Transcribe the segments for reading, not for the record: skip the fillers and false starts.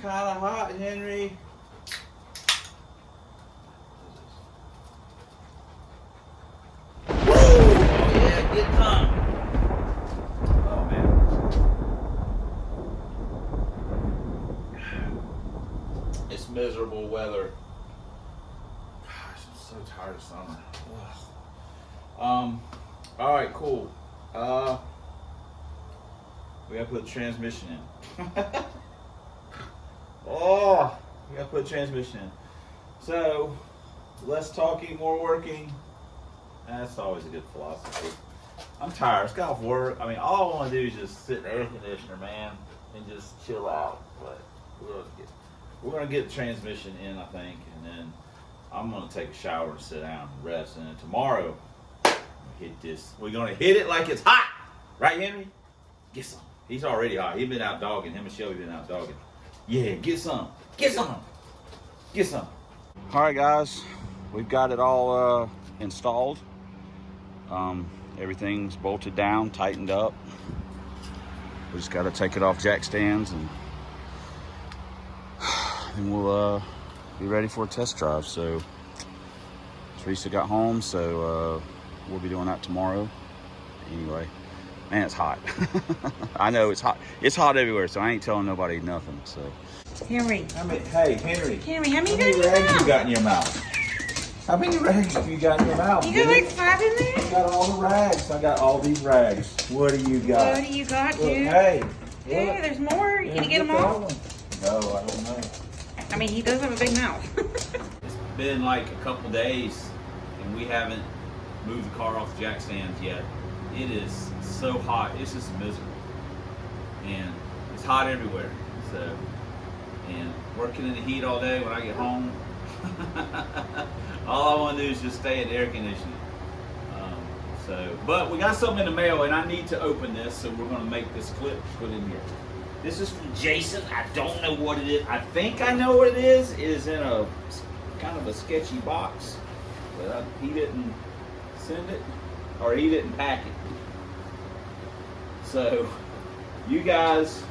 kind of hot, Henry. Woo! Oh yeah, get some. Oh man. It's miserable weather. Gosh, I'm so tired of summer. Ugh. All right, cool. We gotta put the transmission in. Oh, we gotta put transmission in. So, less talking, more working. That's always a good philosophy. I'm tired. Just got off work. I mean, all I want to do is just sit in the air conditioner, man, and just chill out. But we're gonna get the transmission in, I think, and then I'm gonna take a shower and sit down and rest. And then tomorrow, hit this. We're gonna hit it like it's hot, right, Henry? Get some. He's already hot. He's been out dogging. Him and Shelby been out dogging. Yeah, get some. Get some. Get some. All right, guys. We've got it all installed. Everything's bolted down, tightened up. We just got to take it off jack stands and we'll be ready for a test drive. So Teresa got home, so we'll be doing that tomorrow. Anyway. Man, it's hot. I know it's hot. It's hot everywhere, so I ain't telling nobody nothing. So, Henry. Hey, Henry. Henry, how many rags you got in your mouth? How many rags have you got in your mouth? You got like 5 in there? I got all the rags. I got all these rags. What do you got? What do you got, dude? Look, hey. Dude, look. there's more. Can you get them all? No, I don't know. I mean, he does have a big mouth. It's been like a couple days, and we haven't moved the car off the jack stands yet. It is so hot. It's just miserable, and it's hot everywhere. So, and working in the heat all day when I get home, all I want to do is just stay in the air conditioning. But we got something in the mail, and I need to open this, so we're going to make this clip put in here. This is from Jason. I don't know what it is. I think I know what it is. It is in a kind of a sketchy box, but he didn't send it, or he didn't pack it. So, you guys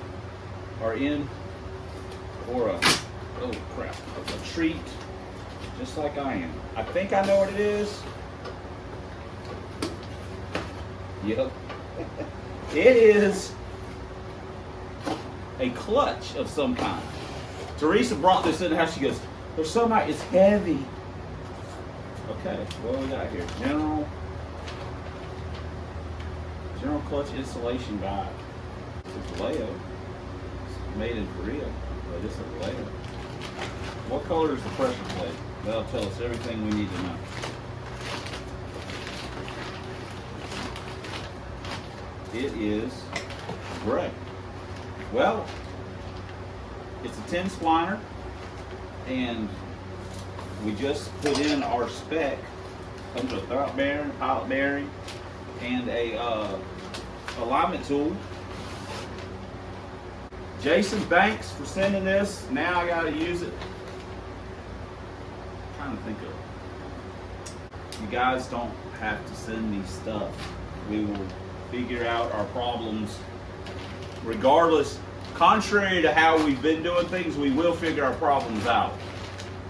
are in for a, oh crap, a treat, just like I am. I think I know what it is. Yep. It is a clutch of some kind. Teresa brought this in the house. She goes, there's some, it's heavy. Okay, what do we got here? General clutch installation guide. It's a Vallejo. It's made in Korea, but it's a Vallejo. What color is the pressure plate? That'll tell us everything we need to know. It is gray. Well, it's a 10 spliner, and we just put in our spec. Comes with a throttle bearing, pilot bearing, and a alignment tool. Jason, thanks for sending this. Now I gotta use it. I'm trying to think of it. You guys don't have to send me stuff. We will figure out our problems regardless. Contrary to how we've been doing things, we will figure our problems out.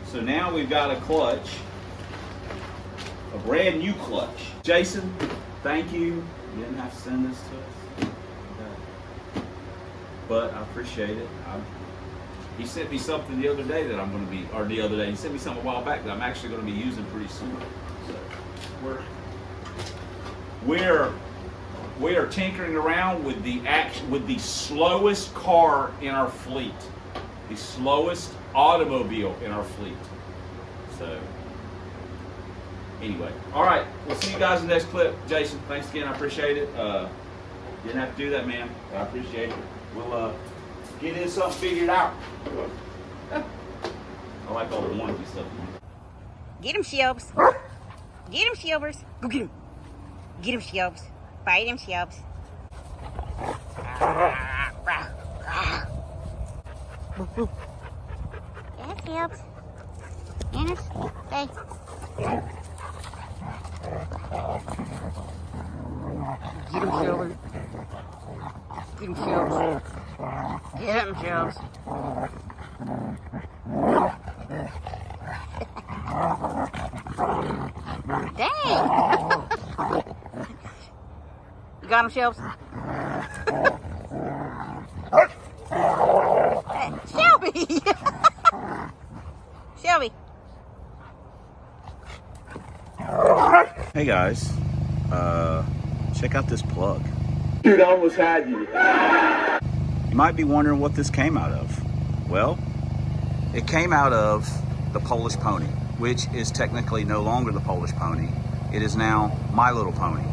So now we've got a clutch, a brand new clutch. Jason, thank you. You didn't have to send this to us. But I appreciate it. He sent me something the other day that I'm going to be, or the other day, he sent me something a while back that I'm actually going to be using pretty soon. So we are tinkering around with the slowest car in our fleet, the slowest automobile in our fleet. So anyway, all right, we'll see you guys in the next clip. Jason, thanks again. I appreciate it. Didn't have to do that, man. I appreciate it. We'll get in something figured out. I like all the wonky stuff. Get him, Shelbs. Get him, Shelbers. Go get him. Get him, Shelbs. Bite him, Shelbs. Yeah, Shelbs. Dennis, hey. Get him, Shelbs. Get him, Shelbs. Get him, Shelbs. Dang! You got him, Shelves? Hey, Shelby! Shelby! Hey guys, check out this plug. Dude, I almost had you. You might be wondering what this came out of. Well, it came out of the Polish Pony, which is technically no longer the Polish Pony. It is now My Little Pony.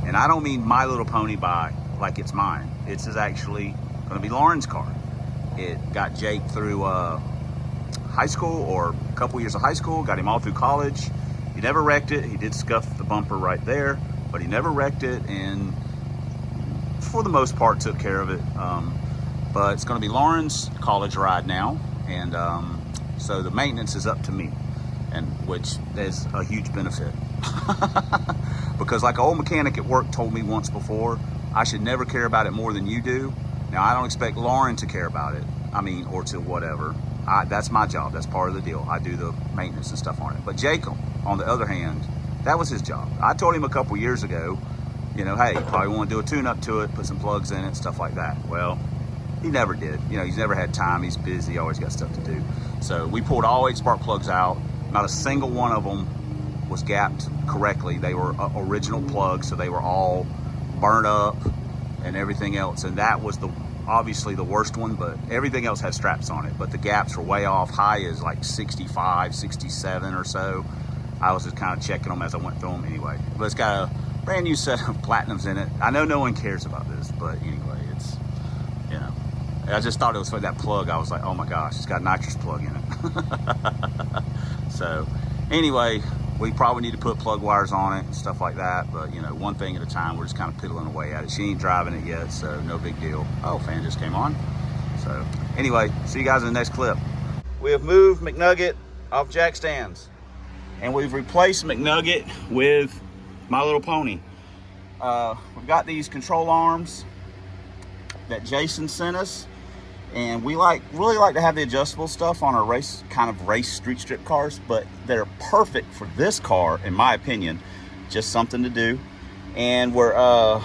And I don't mean My Little Pony by like it's mine. This is actually going to be Lauren's car. It got Jake through high school, or a couple years of high school, got him all through college. He never wrecked it. He did scuff the bumper right there, but he never wrecked it, and for the most part took care of it. But it's going to be Lauren's college ride now, and so the maintenance is up to me, and which is a huge benefit. Because like an old mechanic at work told me once before, I should never care about it more than you do. Now, I don't expect Lauren to care about it, or to whatever. That's my job. That's part of the deal. I do the maintenance and stuff on it. But Jacob, on the other hand, that was his job. I told him a couple years ago, you know, hey, you probably want to do a tune-up to it, put some plugs in it, stuff like that. Well, he never did. You know, he's never had time. He's busy. Always got stuff to do. So we pulled all 8 spark plugs out. Not a single one of them was gapped correctly. They were original plugs, so they were all burnt up and everything else. And that was obviously the worst one, but everything else had straps on it. But the gaps were way off. High is like 65, 67 or so. I was just kind of checking them as I went through them anyway. But it's got a brand new set of platinums in it. I know no one cares about this, but anyway, it's, you know, I just thought it was for that plug. I was like, oh my gosh, it's got a nitrous plug in it. So anyway, we probably need to put plug wires on it and stuff like that. But, you know, one thing at a time, we're just kind of piddling away at it. She ain't driving it yet, so no big deal. Oh, fan just came on. So anyway, see you guys in the next clip. We have moved McNugget off jack stands, and we've replaced McNugget with My Little Pony. We've got these control arms that Jason sent us, and we really like to have the adjustable stuff on our race street strip cars, but they're perfect for this car, in my opinion. Just something to do. And I've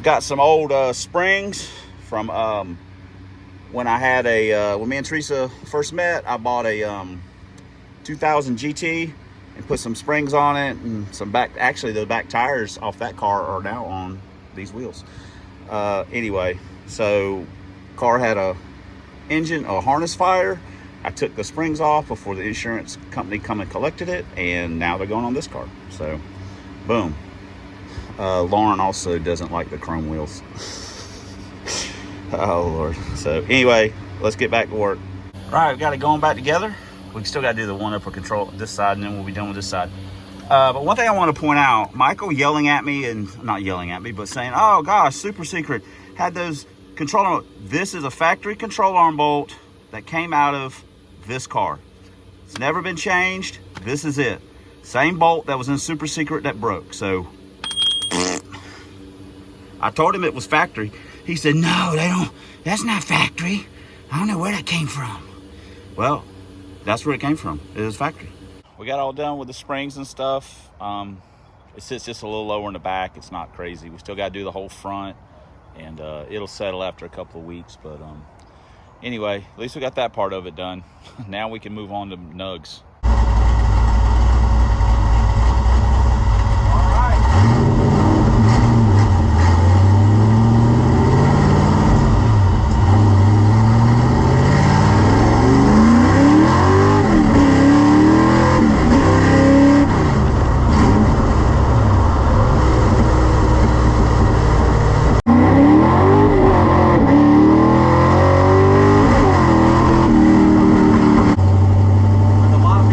got some old springs from when I had when me and Teresa first met. I bought a 2000 GT and put some springs on it, and some actually the back tires off that car are now on these wheels. Anyway, so car had a harness fire. I took the springs off before the insurance company come and collected it, and now they're going on this car. So boom. Lauren also doesn't like the chrome wheels. Oh Lord. So anyway, let's get back to work. All right, we got it going back together. We still got to do the one upper control this side, and then we'll be done with this side. But one thing I want to point out, Michael yelling at me, and not yelling at me, but saying, oh gosh, super secret, had those control arm. This is a factory control arm bolt that came out of this car. It's never been changed. This is it. Same bolt that was in super secret that broke. So I told him it was factory. He said, no, that's not factory. I don't know where that came from. Well, that's where it came from. It was factory. We got all done with the springs and stuff. It sits just a little lower in the back. It's not crazy. We still got to do the whole front, and it'll settle after a couple of weeks. But anyway, at least we got that part of it done. Now we can move on to nugs. A lot of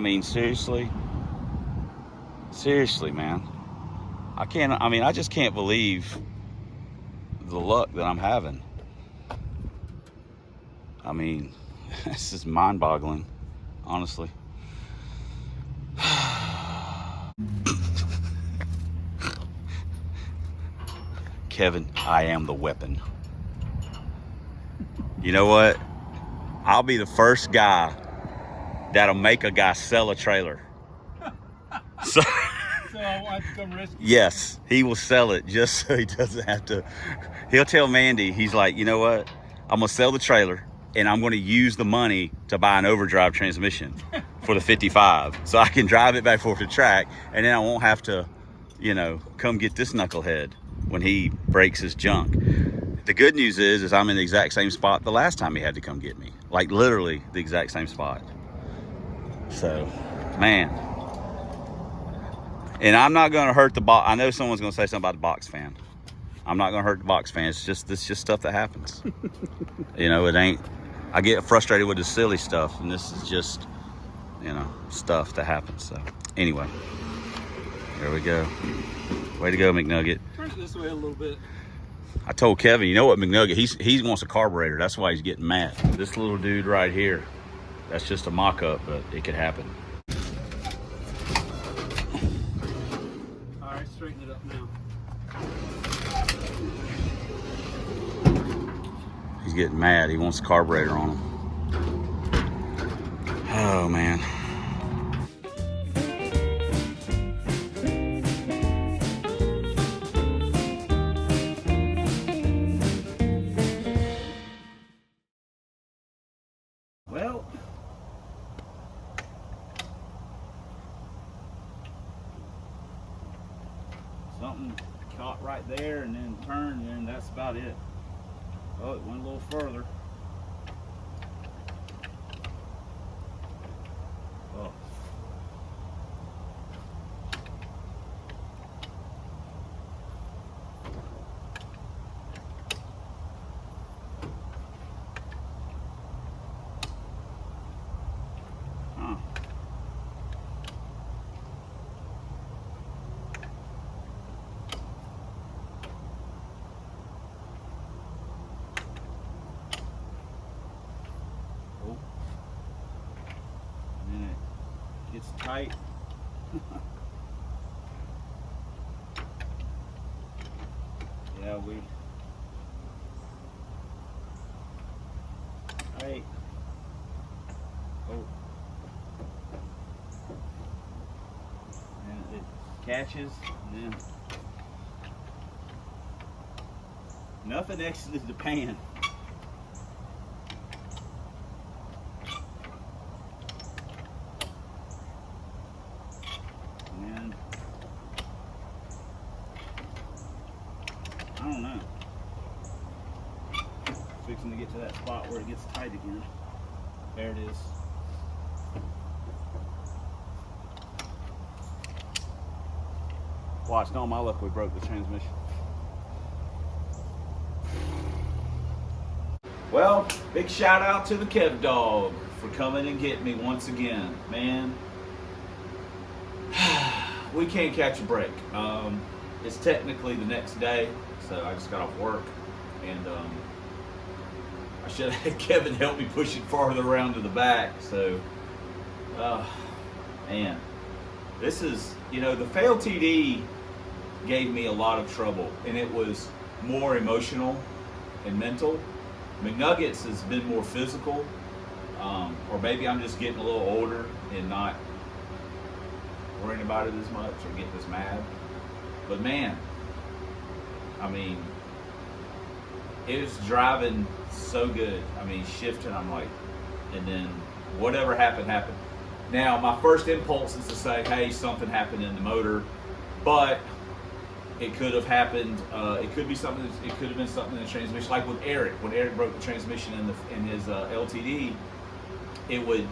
mean, seriously, man. I just can't believe the luck that I'm having. I mean, this is mind-boggling, honestly. Kevin, I am the weapon. You know what? I'll be the first guy that'll make a guy sell a trailer. So I want to come rescue. yes, he will sell it just so he doesn't have to. He'll tell Mandy, he's like, you know what? I'm gonna sell the trailer and I'm gonna use the money to buy an overdrive transmission for the 55 so I can drive it back forth to track, and then I won't have to, you know, come get this knucklehead when he breaks his junk. The good news is I'm in the exact same spot the last time he had to come get me. Like literally the exact same spot. So, man. And I'm not gonna hurt the box. I know someone's gonna say something about the box fan. I'm not gonna hurt the box fan. It's just stuff that happens. You know, it ain't, I get frustrated with the silly stuff, and this is just, you know, stuff that happens. So anyway, there we go. Way to go, McNugget. Turn it this way a little bit. I told Kevin, you know what, McNugget, he wants a carburetor. That's why he's getting mad. This little dude right here, that's just a mock-up, but it could happen. All right, straighten it up now. He's getting mad. He wants a carburetor on him. Oh, man. Well, something caught right there and then turned, and that's about it. Oh, it went a little further. Oh. Huh. Oh. And then it gets tight. Yeah, Hey. Oh. And it catches, and then nothing exited the pan. And then I don't know. Fixing to get to that spot where it gets tight again. There it is. Watch, no, my luck, we broke the transmission. Well, big shout out to the Kev Dog for coming and getting me once again. Man, we can't catch a break. It's technically the next day, so I just got off work, and I should have had Kevin help me push it farther around to the back. So, man, this is, you know, the fail TD gave me a lot of trouble, and it was more emotional and mental. McNuggets has been more physical, or maybe I'm just getting a little older and not worrying about it as much or getting as mad. But man, I mean, it was driving so good. I mean, shifting, I'm like, and then whatever happened, happened. Now, my first impulse is to say, hey, something happened in the motor, but it could have happened. It could be something. It could have been something in the transmission, like with Eric. When Eric broke the transmission in his LTD, it would,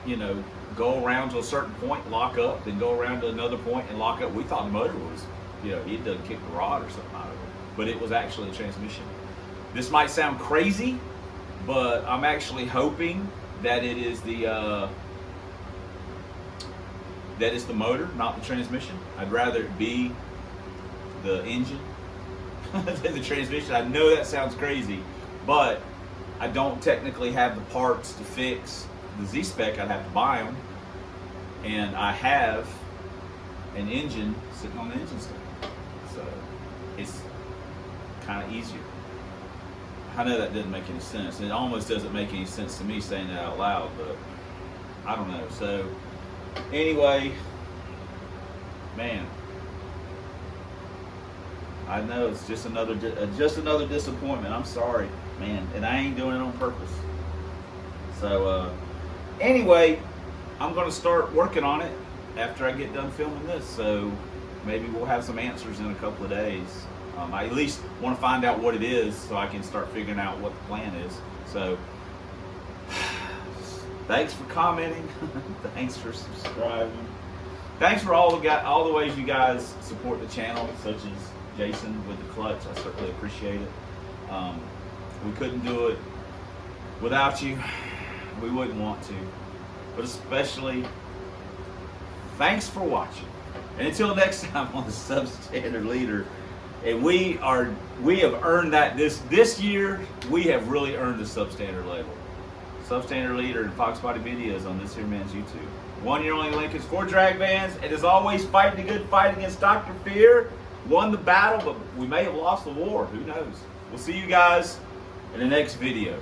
you know, go around to a certain point, lock up, then go around to another point and lock up. We thought the motor was, you know, he'd done kicked the rod or something out of it, but it was actually a transmission. This might sound crazy, but I'm actually hoping that it is the that it's the motor, not the transmission. I'd rather it be the engine than the transmission. I know that sounds crazy, but I don't technically have the parts to fix the Z-spec. I'd have to buy them, and I have an engine sitting on the engine stand, so it's kind of easier. I know that doesn't make any sense. It almost doesn't make any sense to me saying that out loud, but I don't know. So anyway, man, I know it's just another disappointment. I'm sorry, man, and I ain't doing it on purpose. So anyway, I'm gonna start working on it after I get done filming this. So maybe we'll have some answers in a couple of days. I at least want to find out what it is so I can start figuring out what the plan is. So thanks for commenting. Thanks for subscribing. Thanks for all the ways you guys support the channel, such as Jason with the clutch. I certainly appreciate it. We couldn't do it without you. We wouldn't want to. But especially, thanks for watching. And until next time on the Substandard Leader, and we have earned that this year. We have really earned the Substandard label. Substandard Leader and Fox Body Videos on this here man's YouTube. 1 year only link is for drag vans, and as always, fighting a good fight against Dr. Fear. Won the battle, but we may have lost the war. Who knows? We'll see you guys in the next video.